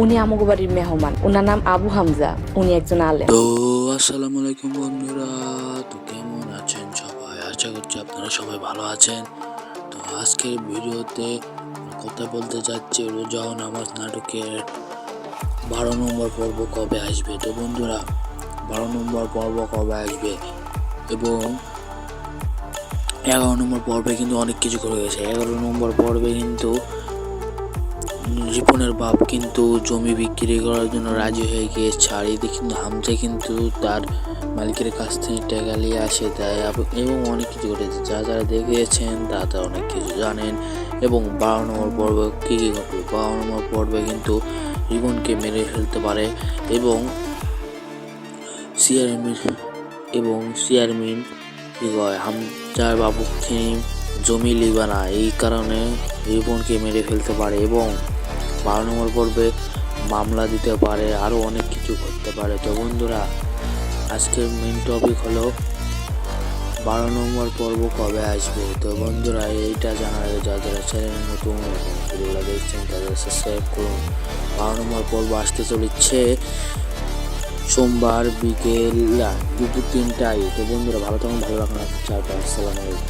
উনি আমাগো বাড়ির মেহমান। ওনার নাম আবু হামজা। উনি একজন আলেম। তো আসসালামু আলাইকুম বন্ধুরা, তো কেমন আছেন সবাই? আশা করছি আপনারা সবাই ভালো আছেন। তো আজকের ভিডিওতে কথা বলতে যাচ্ছি রোজা ও নামাজ নাটকের 12 নম্বর পর্ব কবে আসবে। তো বন্ধুরা, 12 নম্বর পর্ব কবে আসবে এবং 11 নম্বর পর্বে কিন্তু অনেক কিছু করে গেছে। 11 নম্বর পর্বে কিন্তু রিপনের বাপ কিন্তু জমি বিক্রি করার জন্য রাজি হয়ে গিয়েছে, আর এদিকে কিন্তু হামজা কিন্তু তার মালিকের কাছ থেকে টাকা নিয়ে আসে দেয় এবং অনেক কিছু ঘটেছে। যারা দেখেছেন তারা অনেক কিছু জানেন। এবং 12 নম্বর পর্বে কী কী ঘটবে, 12 নম্বর পর্বে কিন্তু রিপনকে মেরে ফেলতে পারে এবং চেয়ারম্যান কি কয় হামজার বাবুকে জমি লিবা না, এই কারণে রিপনকে মেরে ফেলতে পারে এবং 12 নম্বর পর্বে মামলা দিতে পারে, আরও অনেক কিছু করতে পারে। তো বন্ধুরা, আজকের মেন টপিক হলো 12 নম্বর পর্ব কবে আসবে। তো বন্ধুরা, এইটা জানার আগে যারা চ্যানেলে নতুন ভিডিওগুলো দেখছেন তাদের সাবস্ক্রাইব করুন। 12 নম্বর পর্ব আসতে চলেছে সোমবার বিকেল দুপুর 3টায়। তো বন্ধুরা, ভালো থাকুন, ভালো রাখুন। আসসালামু আলাইকুম।